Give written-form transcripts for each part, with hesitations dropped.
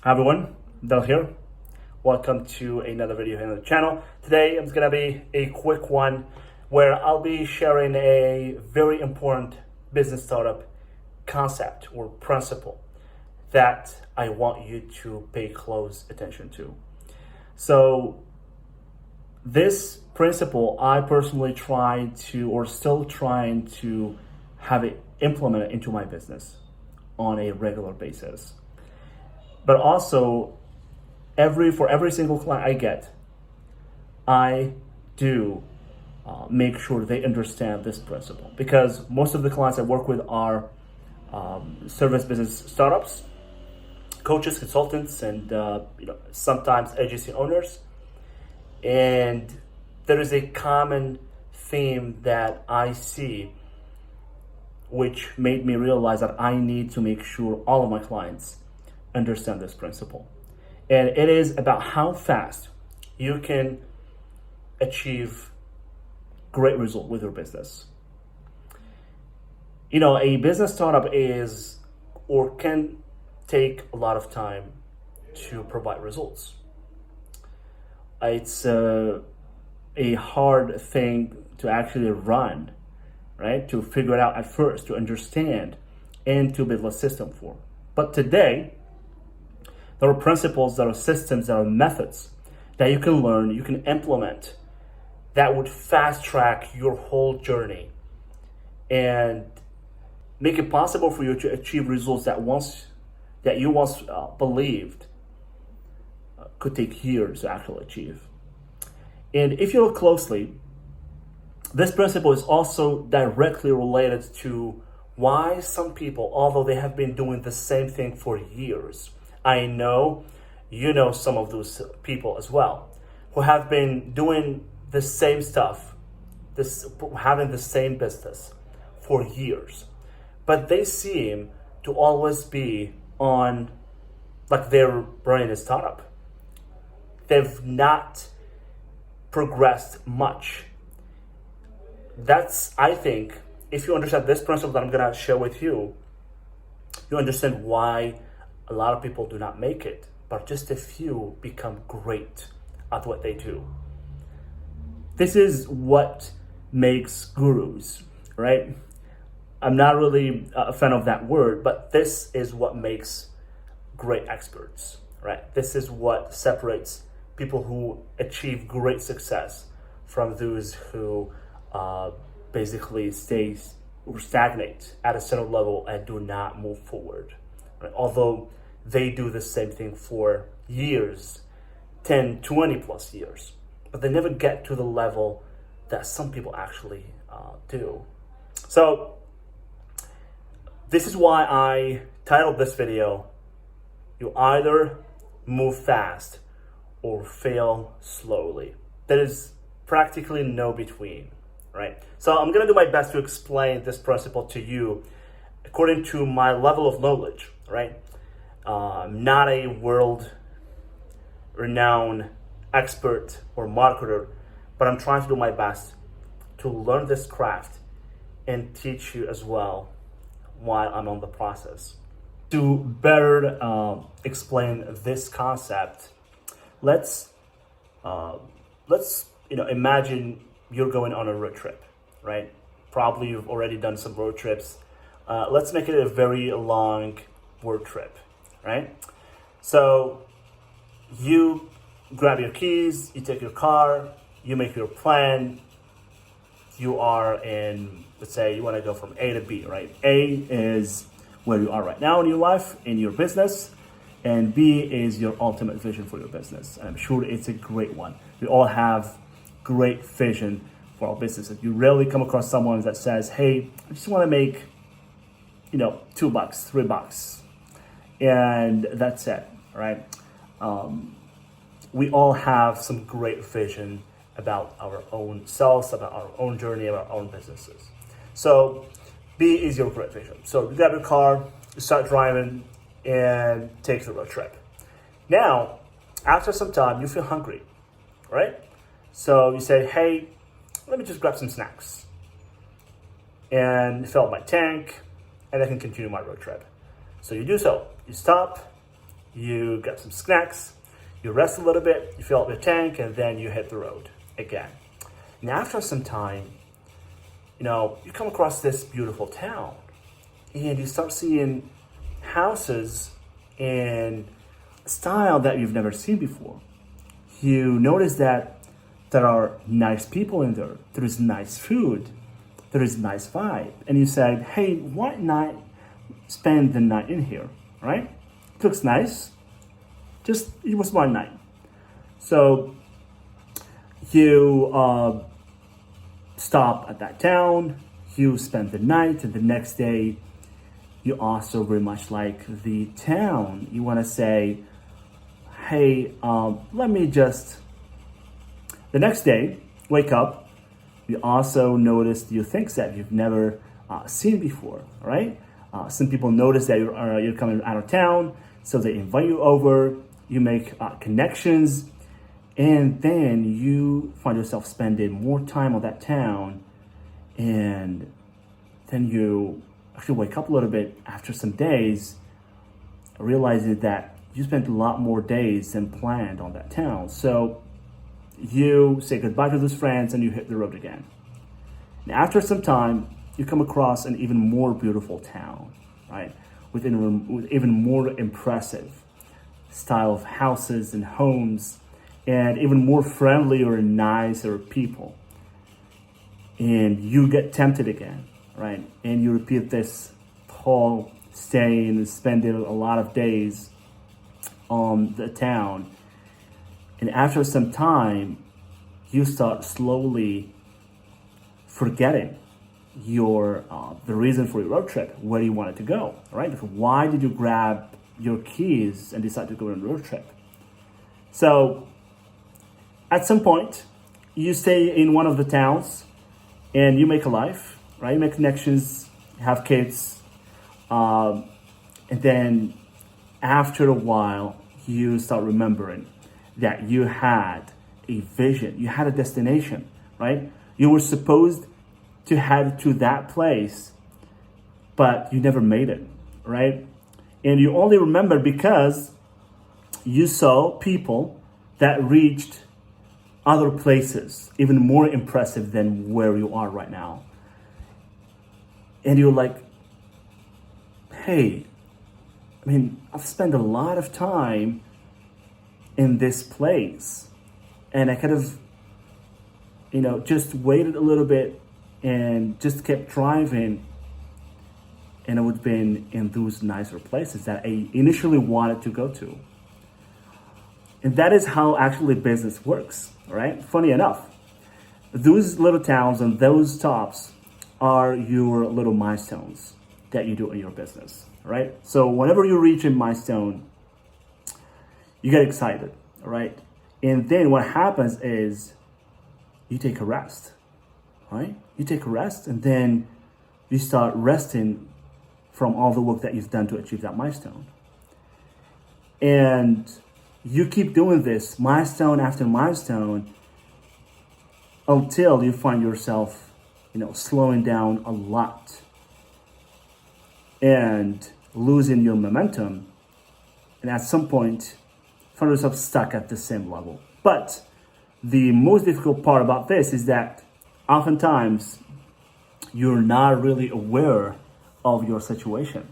Hi everyone, Del here. Welcome to another video here on the channel. Today it's gonna be a quick one where I'll be sharing a very important business startup concept or principle that I want you to pay close attention to. So this principle I personally still trying to have it implemented into my business on a regular basis. But also, for every single client I get, I do make sure they understand this principle, because most of the clients I work with are service business startups, coaches, consultants, and sometimes agency owners. And there is a common theme that I see, which made me realize that I need to make sure all of my clients understand this principle. And it is about how fast you can achieve great result with your business. A business startup can take a lot of time to provide results. It's a hard thing to actually run, right? To figure it out at first, to understand, and to build a system for. But today, there are principles, there are systems, there are methods that you can learn, you can implement that would fast track your whole journey and make it possible for you to achieve results that you once believed could take years to actually achieve. And if you look closely, this principle is also directly related to why some people, although they have been doing the same thing for years, I know you know some of those people as well, who have been doing the same stuff, having the same business for years, but they seem to always be on, like, they're running a startup. They've not progressed much. I think, if you understand this principle that I'm gonna share with you, you understand why a lot of people do not make it, but just a few become great at what they do. This is what makes gurus, right? I'm not really a fan of that word, but this is what makes great experts, right? This is what separates people who achieve great success from those who basically stay or stagnate at a certain level and do not move forward. Right? Although they do the same thing for years, 10, 20 plus years, but they never get to the level that some people actually do. So this is why I titled this video, "You either move fast or fail slowly." There is practically no between, right? So I'm gonna do my best to explain this principle to you according to my level of knowledge, right? I'm not a world-renowned expert or marketer, but I'm trying to do my best to learn this craft and teach you as well while I'm on the process. To better explain this concept, let's imagine you're going on a road trip, right? Probably you've already done some road trips. Let's make it a very long road trip, right? So you grab your keys, you take your car, you make your plan. You are in, let's say you want to go from A to B, right? A is where you are right now in your life, in your business, and B is your ultimate vision for your business. And I'm sure it's a great one. We all have great vision for our businesses. You rarely come across someone that says, "Hey, I just want to make, $2, $3, and that's it," right? We all have some great vision about our own selves, about our own journey, about our own businesses. So B is your great vision. So you grab your car, you start driving, and take the road trip. Now, after some time, you feel hungry, right? So you say, "Hey, let me just grab some snacks and fill up my tank, and I can continue my road trip." So you do so. You stop, you get some snacks, you rest a little bit, you fill up your tank, and then you hit the road again. And after some time, you come across this beautiful town and you start seeing houses in a style that you've never seen before. You notice that there are nice people in there, there is nice food, there is nice vibe. And you said, hey, why not spend the night in here, right? It looks nice. It was one night. So you stop at that town, you spend the night, and the next day you also very much like the town. You want to say, hey, let me just, the next day, wake up, you also notice new things that you've never seen before, right? Some people notice that you're coming out of town, so they invite you over, you make connections, and then you find yourself spending more time on that town, and then you actually wake up a little bit after some days, realizing that you spent a lot more days than planned on that town. So you say goodbye to those friends and you hit the road again. And after some time, you come across an even more beautiful town, right? With even more impressive style of houses and homes, and even more friendlier and nicer people. And you get tempted again, right? And you repeat this whole staying and spending a lot of days on the town. And after some time, you start slowly forgetting the reason for your road trip, where you wanted to go, right? Why did you grab your keys and decide to go on a road trip? So at some point, you stay in one of the towns and you make a life, right? You make connections, have kids, and then after a while, you start remembering that you had a vision, you had a destination, right? You were supposed to head to that place, but you never made it, right? And you only remember because you saw people that reached other places, even more impressive than where you are right now. And you're like, hey, I've spent a lot of time in this place, and I could have, just waited a little bit and just kept driving, and I would have been in those nicer places that I initially wanted to go to. And that is how actually business works, right? Funny enough, those little towns and those stops are your little milestones that you do in your business, right? So whenever you reach a milestone, you get excited, right? And then what happens is you take a rest, right? You take a rest, and then you start resting from all the work that you've done to achieve that milestone. And you keep doing this milestone after milestone until you find yourself, slowing down a lot and losing your momentum. And at some point, find yourself stuck at the same level. But the most difficult part about this is that oftentimes you're not really aware of your situation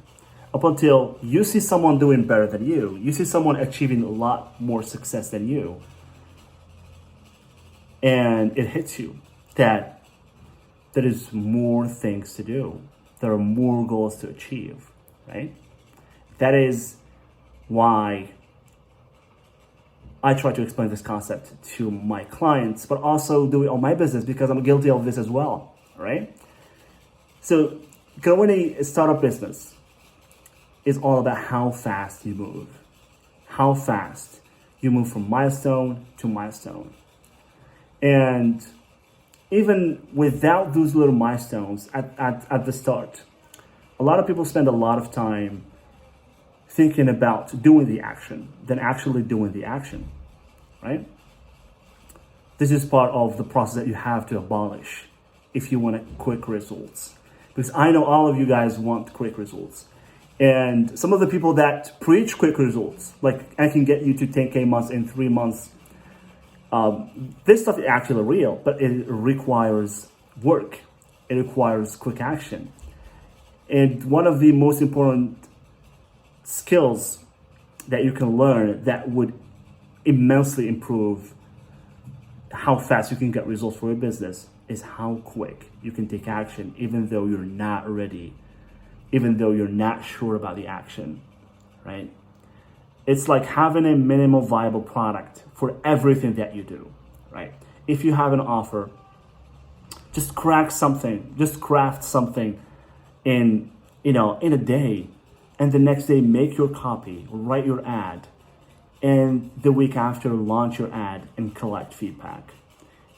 up until you see someone doing better than you. You see someone achieving a lot more success than you. And it hits you that there is more things to do. There are more goals to achieve, right? That is why I try to explain this concept to my clients, but also do it on my business because I'm guilty of this as well, right? So growing a startup business is all about how fast you move. How fast you move from milestone to milestone. And even without those little milestones at the start, a lot of people spend a lot of time thinking about doing the action than actually doing the action, right? This is part of the process that you have to abolish if you want quick results. Because I know all of you guys want quick results. And some of the people that preach quick results, like I can get you to 10K months in 3 months, this stuff is actually real, but it requires work. It requires quick action. And one of the most important skills that you can learn that would immensely improve how fast you can get results for your business is how quick you can take action, even though you're not ready, even though you're not sure about the action, right? It's like having a minimal viable product for everything that you do, right? If you have an offer, just craft something in a day, and the next day make your copy, write your ad, and the week after launch your ad and collect feedback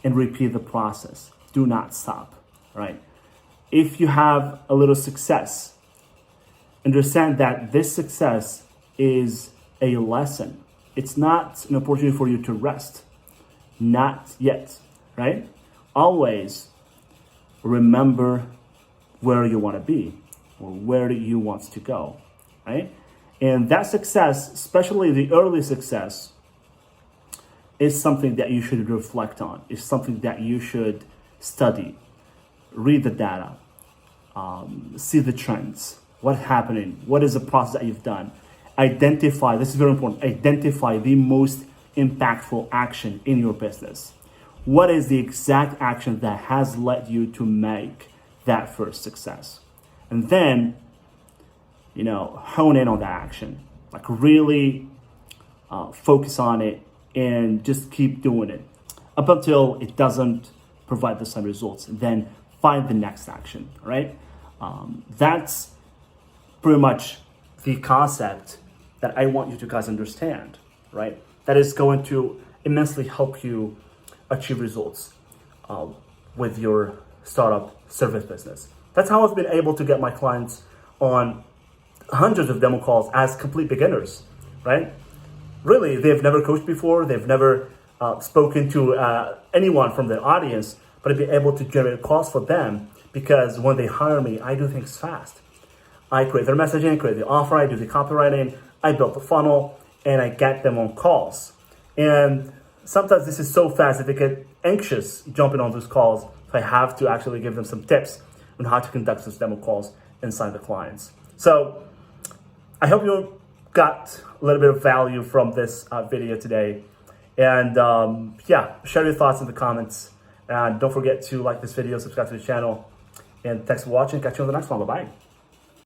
and repeat the process. Do not stop, right? If you have a little success, understand that this success is a lesson. It's not an opportunity for you to rest. Not yet, right? Always remember where you want to be or where you want to go, right? And that success, especially the early success, is something that you should reflect on. It's something that you should study, read the data, see the trends, what's happening, what is the process that you've done. Identify, this is very important, identify the most impactful action in your business. What is the exact action that has led you to make that first success? And then, hone in on that action. Like really focus on it and just keep doing it up until it doesn't provide the same results. And then find the next action, right? That's pretty much the concept that I want you to guys understand, right? That is going to immensely help you achieve results with your startup service business. That's how I've been able to get my clients on hundreds of demo calls as complete beginners, right? Really, they've never coached before. They've never spoken to anyone from the audience, but I've been able to generate calls for them because when they hire me, I do things fast. I create their messaging, create the offer, I do the copywriting, I build the funnel, and I get them on calls. And sometimes this is so fast that they get anxious jumping on those calls. So I have to actually give them some tips on how to conduct those demo calls and sign the clients. So I hope you got a little bit of value from this video today. And share your thoughts in the comments. And don't forget to like this video, subscribe to the channel. And thanks for watching. Catch you on the next one. Bye-bye.